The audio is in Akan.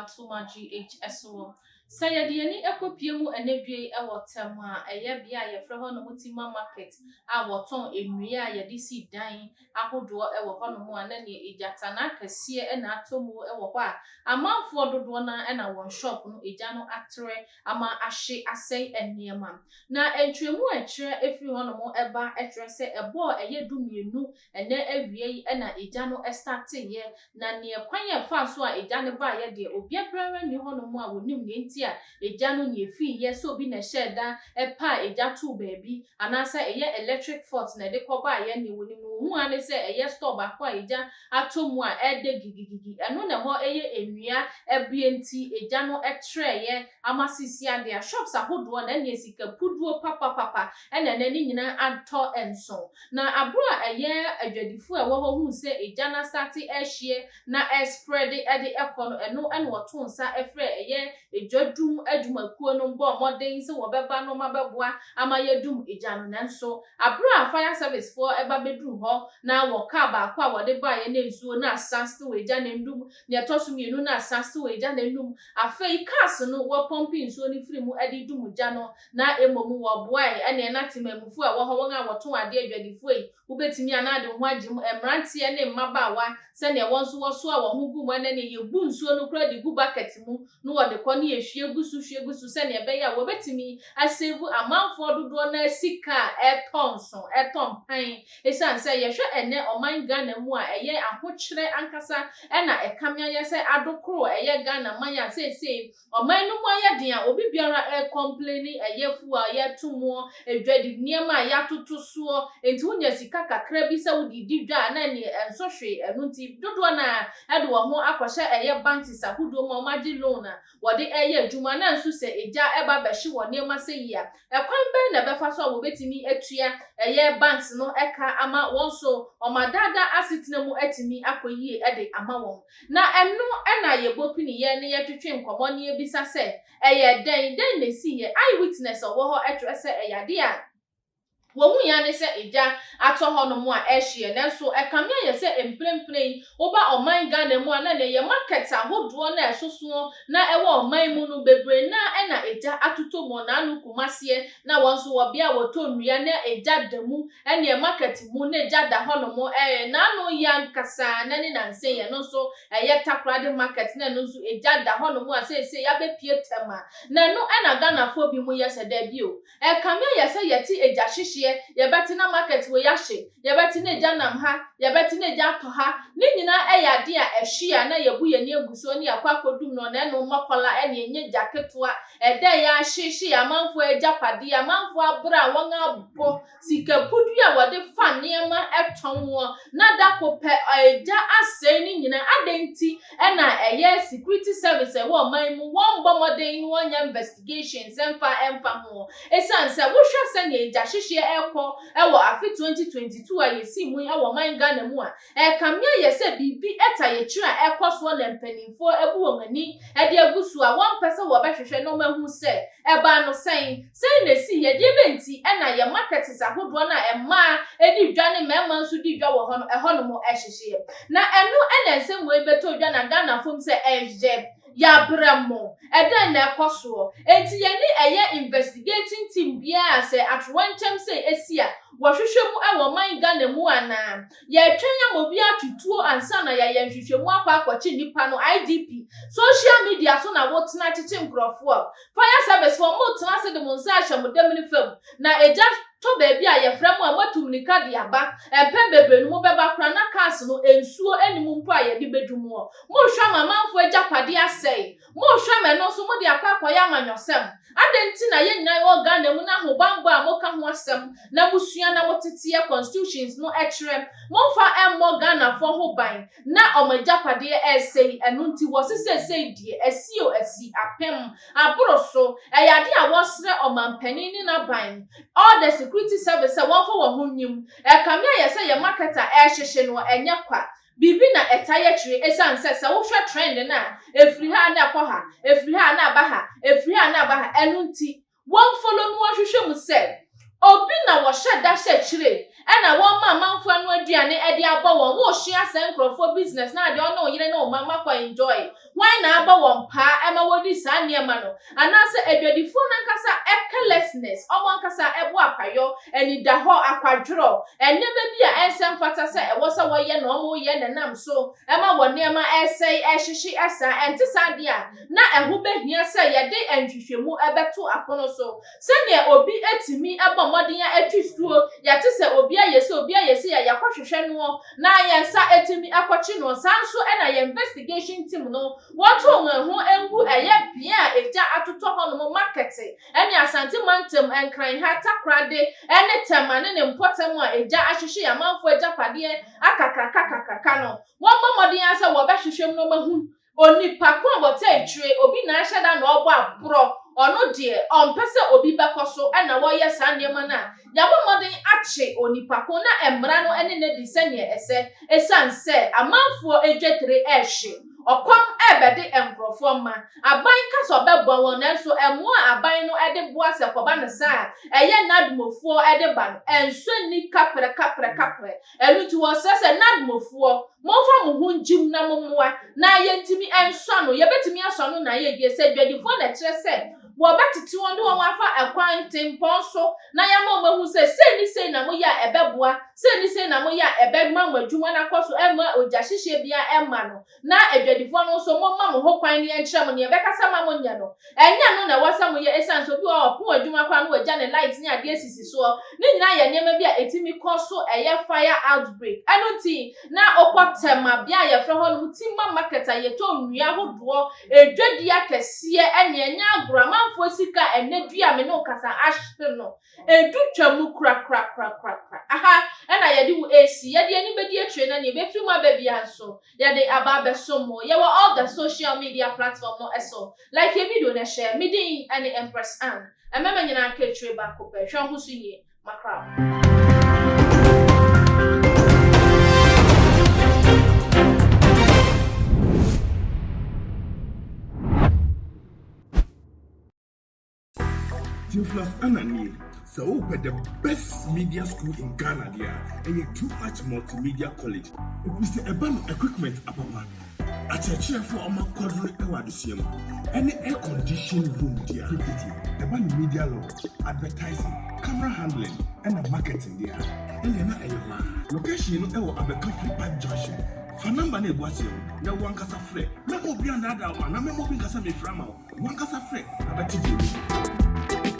Matuma GHSO. Saya diani ekopiemu enedwe ewo Tema eye bia ye frɛ ho no Mutima market a woton enua ye de si dan ahodo ewo ho no mo ana ne ejata na kase na atomu ewo ho a amanfo dodo na na won shop no eja no atre ama ahye asɛn enema na entwemu ekire efiri ho no mo eba etre se ebo eye dumienu ene awie yi na eja no starte ye na ne kwan ye fa so a eja ne ba ye de obiabra ni ho no mo a wonim ne a eja no ne fi ye so bi na sheda epa eja to baby anasa eye electric fault na de koba ye ne woni mu hu ane se eye store ba kwa eja atomu a ede gigigigi eno na ho eye enua ebienti eja no etre ye amasisi ade a shops ahodo na ne sika puduo papa ena na ni nyina anto enso na abro a eye adwadifo a wo ho hu se eja na start ehie na spread ede ekono eno woto nsa efre eye ejodum adumakuo no mbo modern se wo beba no mabeboa ama yedum eja no nanso abro a fire service for eba bedru ho na wo ka ba kwa wo de ba ye na nsuo na asase we eja na ndum ne toso mienu na asase we eja na ndum afei cars no wo pompi nsuo ni firi mu ade dum eja no na emomu wo boa ene na temamufu a wo ho won a woto ade adwadifo yi ubetimi anade ho agim emrantie ne mmabawa se ne wonso wo so a wo ho gu mo ne yebu nsuo no kura de gu bucket mu no wo de ko ne ehwie gusu se ne be ya wo betimi asevu amanfo dodo na sika etonso etompan esan se ye hwe ene oman Ghana mu a eye ahokyere ankasa na ekamia ye se adokoro eye Ghana man ya se oman no mu aye den a obi biara complain eye fu a ye tumo edwadi niema ya totoso enti wonya sika kakra bi se wodidi dwa na ne ensohwe enu nti dodo na ede wo ho akwahye eye banks ahodo mo magye loan a wode eye adwuma na nso se eja eba behye wo niema se yia ekwan be na befa so wo betimi atua eye banks no eka ama wonso omadada asitina mu atimi akoyie ede ama won na enu na yebopini ye ne yetwetwe nkomo ne ebisa se eye den na si ye eyewitness owo ho etre se eyade a wo hu ya ne se eja ato ho no mu a ehye nenso ekamia ye se emplemplen oba oman Ghana mu na ne ye market ahodo na esoso na ewo oman mu no bebre na eja atoto mo na anu kumase na wonso wo bia woto nnua na eja damu ene market mu na eja da ho no mo na anu ya nkasa na ne nanse ye no so eye takrade market na no so eja da ho no mo a se ya be pie Tema na no na Ghana fo bi mu ye se da bi o ekamia ye se yeti eja hihye ye beti na market we yahye ye beti na eja nam ha ye beti na eja to ha ni nyina eyade a ehye a na yebu ye ne eguso ni akwa kodum no na no makola ene enye jaketwa ede ya hihye amanfo eja pade amanfo abra won abo sika pudu a wode fa niema eton wo na da ko pe eja asɛn ni nyina adenti na eye security service wo man mu won bomoden ni wonya investigations emfa ho esanse wo hwɛ se ne eja hihye ewo afi 2022 a yesi mu ewo man Ghana mu a kamia yese bibi eta ye kira ekoso na mpanimfo ebu womani ede agusu a won pese wo behwehwe no mahu se eba no sen na si ye de benti na ye market ahodo na ema edi dwane mema nso di dwa wo ho no no mo ehwehwe na enu na nsem we beto dwa na Ghana fom se eje ya bramo eden na ekoso enti ye ni eye investigating team bia se at one time say esia wo hwehwe mu ewo man Ghana mu ana ye twenya mo bia tutuo ansa na ye hwehwe mu akwachi nipa no IDP social media so na wo tena chichi nkrofo fire service for mo tena se de mo nsa ahwe mo demini fam na eja to baby a ye frɛ mu a matumnika de aba empe bebre no mo beba kra na cars no ensuo animu mpo a ye de bedwum ho mo hwa mamanfo agapade asɛe mo hwa me no so mo de akwakoya amanyosɛm adenti na ye nyina wo Ghana mu na ho bambo a mo ka ho asɛm na busua na wotetie constitutions no ekyerɛ mo fa emmo Ghana fo ho ban na omagapade ɛsɛe enu nti wo sesesei die asi apem aboroso eyade a wosre omampani ni na ban all the security service won fo wo ho nyim kamia ye se ye marketer ehwehwe no enye kwa bibi na etaye twire esanse se wo hwe trend na efri ha na akwa efri ha na aba ha enu nti won follow no hwehwe mu se obi na wo hye da hye kyire na won ma manfo anu aduane e de aba won wo hia senkrofo business na de ono yire na o mama kwa enjoy why na aba won pa e ma wodi sa niema no anase adwadifo na nkasa carelessness omo nkasa ebo apayo eni da ho akwadworo enema bi a ensem fata se e wo se wo ye na omo ye na nam so e ma wo niema esei ehyehi esa enti sa de a na eho behia se ye de enhwehwemu ebeto akono so se ne obi etimi ebo modin ya etwisuo ya te se obi ayese ya yakwahwehwe no na yensa etimi akwachi no sanso e na ye investigation team no woto ho engu eye bia eja atoto ho no market eni asante mantem enkran ha takrade ene tema ne mpotem a eja ahwehwe ya manfo eja pade akakakakaka no wo momodin ya se wo behwehwem no mahu onipa ko bote etwe obi na aheda na obo apro ono de ompese obi bekoso na wo ye sa niema na ya momodin ache onipa ko na emra no ene ne disene esanse amanfo edwetre ehwe okom ebede enkrofo ma aban kaso bebo won nanso emo aban no ede boa se koba ne sa eye nadmofo ede ban enso ni kapre elutu wo se nadmofo monfa mo hunjim na momoa na yentimi enso no yebetimi aso no na ye die se dwadifo na kire se wo betiti won do won afa akwan temponso na ya ma mahu se ni na mo ya ebeboa se na mo ya ebegma madwuma na koso ema ojahihye bia ema no na edwadifo no so mo ma mo ho kwan ne enkyere mo ne ebekasa ma mo nya no enya no na wasa mo ye esanso bi o pon adwuma kwa no waja ne light ne ade asisi so ne nyina ye niam bia etimi koso eye fire outbreak anoti na okotema bia ye frɛ ho no Tema market ayeto nnua hodo edwadi akese enya enya agrama manfo sika enedua me no kasa ahwe no edu twamu kra aha ena yede wo AC yede ani bedi atwe na ne befiri mu ababia nso yede aba besomo ye were all the social media platform no eso like ye video na share midin and Empress Ann emema nyina ka atwe ba ko pe hwe ho so ye makra. Theophilus Anani, so open the best media school in Ghana there, and a too much multimedia college. If we say a band equipment apapa, a church for a quadruple ewadisium, any air conditioned room there, a band media law, advertising, camera handling, and a marketing there. And then a location of a coffee pipe junction. Fanamba ne boasio, na wankasa frɛ. Na obi anada ma na me mo bi nkasa me frama. Wankasa frɛ, abati di.